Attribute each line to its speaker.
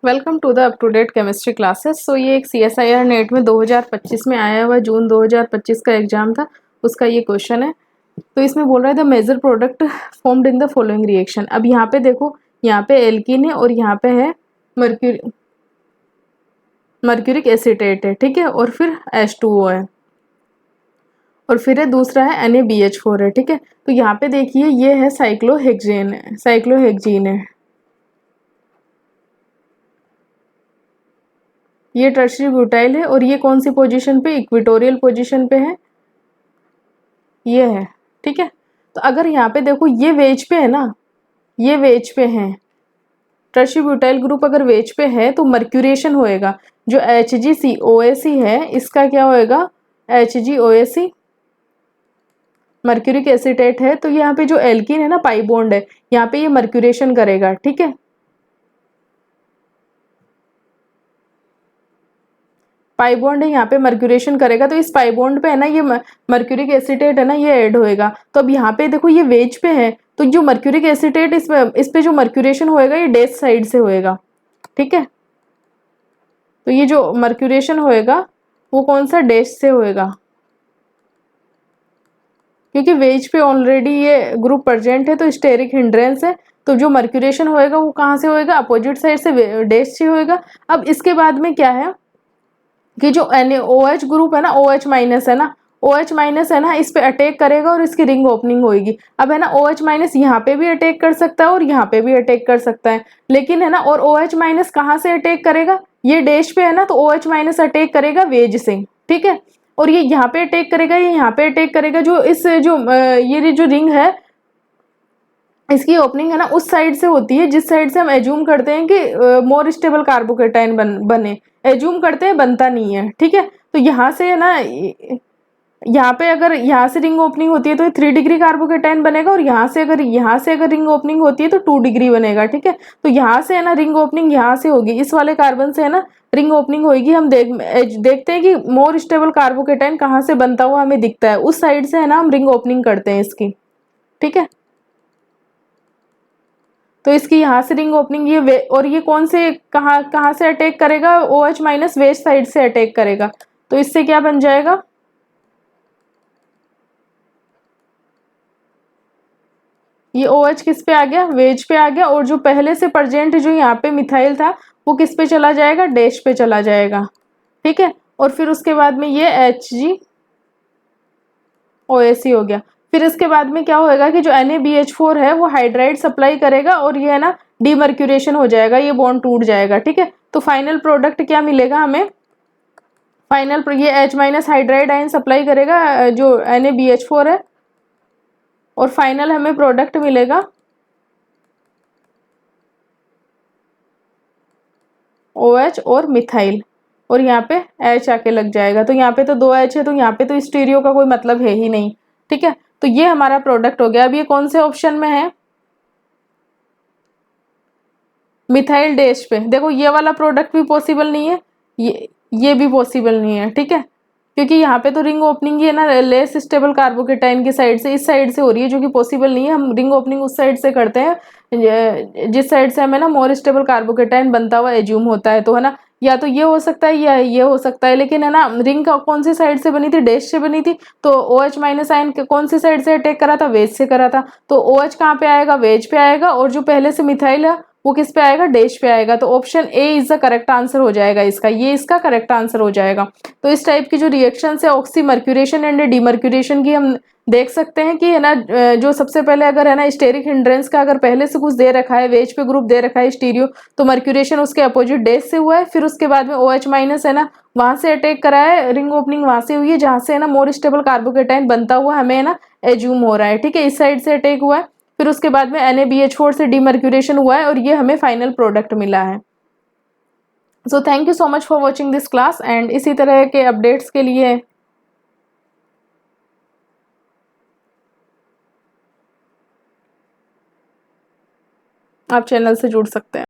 Speaker 1: Welcome to the up to date chemistry classes. So ये एक CSIR net में 2025 में आया हुआ जून 2025 का एग्जाम था, उसका ये क्वेश्चन है। तो इसमें बोल रहा है the major product formed in the following reaction. अब यहाँ पे देखो, यहाँ पे एल्कीन है और यहाँ पे है मर्क्यूरिक एसिटेट है, ठीक है, और फिर H2O है और फिर है दूसरा है NaBH4 है, ठीक है। तो यहाँ पे देखिए ये है साइक्लोहेक्सेन है, ये टर्शियरी ब्यूटाइल है और ये कौन सी पोजीशन पे, इक्वेटोरियल पोजीशन पे है, ये है, ठीक है। तो अगर यहाँ पे देखो ये वेज पे है ना, ये वेज पे है, टर्शियरी ब्यूटाइल ग्रुप अगर वेज पे है तो मर्क्यूरेशन होएगा। जो HgCOAC है इसका क्या होएगा, HgOAC मर्क्यूरिक एसिटेट है। तो यहाँ पे जो एल्कीन है ना, पाई बॉन्ड है, यहाँ पे ये मर्क्यूरेशन करेगा, ठीक है। पाई बॉन्ड है, यहाँ पे मर्क्यूरेशन करेगा, तो इस पाई बॉन्ड पे है ना ये मर्क्यूरिक एसिटेट है ना, ये ऐड होएगा। तो अब यहाँ पे देखो ये वेज पे है, तो जो मर्क्यूरिक एसिटेट इस पे जो मर्क्यूरेशन होएगा ये डैश साइड से होएगा, ठीक है। तो ये जो मर्क्यूरेशन होएगा वो कौन सा, डैश से होएगा, क्योंकि वेज पे ऑलरेडी ये ग्रुप प्रेजेंट है, तो स्टेरिक हिंड्रेंस है। तो जो मर्क्यूरेशन होएगा वो कहाँ से होएगा, अपोजिट साइड से, डैश से होएगा। अब इसके बाद में क्या है कि जो OH ग्रुप है ना, OH माइनस है ना, OH माइनस है ना, इस पे अटैक करेगा और इसकी रिंग ओपनिंग होगी। अब है ना OH माइनस यहाँ पे भी अटैक कर सकता है और यहाँ पे भी अटैक कर सकता है, लेकिन है ना, और OH माइनस कहाँ से अटैक करेगा, ये डैश पे है ना, तो OH माइनस अटैक करेगा वेज से, ठीक है। और ये यहाँ पे अटैक करेगा, ये यहाँ पे अटैक करेगा। जो इस जो ये जो रिंग है इसकी ओपनिंग है ना उस साइड से होती है जिस साइड से हम एज्यूम करते हैं कि मोर स्टेबल कार्बोकेटाइन बने। एज्यूम करते हैं, बनता नहीं है, ठीक है। तो यहाँ से है ना, यहाँ पे अगर यहाँ से रिंग ओपनिंग होती है तो 3 डिग्री कार्बोकेटाइन बनेगा, और यहाँ से अगर रिंग ओपनिंग होती है तो 2 डिग्री बनेगा, ठीक है। तो यहाँ से है ना रिंग ओपनिंग यहाँ से होगी, इस वाले कार्बन से है ना रिंग ओपनिंग होगी। हम देखते हैं कि मोर स्टेबल कार्बोकेटाइन कहाँ से बनता हुआ हमें दिखता है, उस साइड से है ना हम रिंग ओपनिंग करते हैं इसकी, ठीक है। तो इसकी यहाँ से रिंग ओपनिंग ये और ये कौन से कहाँ से अटैक करेगा, OH माइनस वेस्ट साइड से अटैक करेगा। तो इससे क्या बन जाएगा, ये OH किस पे आ गया, वेज पे आ गया, और जो पहले से प्रेजेंट जो यहाँ पे मिथाइल था वो किस पे चला जाएगा, डैश पे चला जाएगा, ठीक है। और फिर उसके बाद में ये HgOAC हो गया। फिर इसके बाद में क्या होएगा कि जो NaBH4 है वो हाइड्राइड सप्लाई करेगा और ये है ना डीमर्क्यूरेशन हो जाएगा, ये बॉन्ड टूट जाएगा, ठीक है। तो फाइनल प्रोडक्ट क्या मिलेगा हमें, फाइनल ये H minus hydride ion supply करेगा जो NaBH4 है, और फाइनल हमें प्रोडक्ट मिलेगा OH और मिथाइल, और यहाँ पे H आके लग जाएगा। तो यहाँ पे तो 2 H है, तो यहाँ पे तो स्टीरियो का कोई मतलब है ही नहीं, ठीक है। तो ये हमारा प्रोडक्ट हो गया। अब ये कौन से ऑप्शन में है, मिथाइल डैश पे। देखो ये वाला प्रोडक्ट भी पॉसिबल नहीं है, ये भी पॉसिबल नहीं है, ठीक है, क्योंकि यहाँ पे तो रिंग ओपनिंग ही है ना लेस स्टेबल कार्बोकेटाइन की साइड से, इस साइड से हो रही है, जो कि पॉसिबल नहीं है। हम रिंग ओपनिंग उस साइड से करते हैं जिस साइड से हमें ना मोर स्टेबल कार्बोकेटाइन बनता हुआ एज्यूम होता है। तो है ना, या तो ये हो सकता है या ये हो सकता है, लेकिन है ना रिंग कौन सी साइड से बनी थी, डैश से बनी थी। तो OH माइनस आयन कौन सी साइड से अटैक करा था, वेज से करा था। तो OH कहाँ पे आएगा, वेज पे आएगा, और जो पहले से मिथाइल है वो किस पे आएगा, डैश पे आएगा। तो option A is the correct answer हो जाएगा इसका, ये इसका करेक्ट आंसर हो जाएगा। तो इस टाइप की जो रिएक्शन है ऑक्सी मर्क्यूरेशन एंड डीमर्क्यूरेशन की, हम देख सकते हैं कि है ना जो सबसे पहले अगर है ना स्टेरिक हिंड्रेंस का अगर पहले से कुछ दे रखा है, वेज पे ग्रुप दे रखा है स्टीरियो, तो मर्क्यूरेशन उसके अपोजिट डैश से हुआ है। फिर उसके बाद में OH माइनस है ना वहां से अटैक करा है, रिंग ओपनिंग वहां से हुई है जहां से है ना मोर स्टेबल कार्बोकेटाइन बनता हुआ हमें है ना एज्यूम हो रहा है, ठीक है, इस साइड से अटैक हुआ है। फिर उसके बाद में NaBH4 से डीमर्क्यूरेशन हुआ है और ये हमें फाइनल प्रोडक्ट मिला है। So thank you so much for watching this class, and इसी तरह के अपडेट्स के लिए आप चैनल से जुड़ सकते हैं।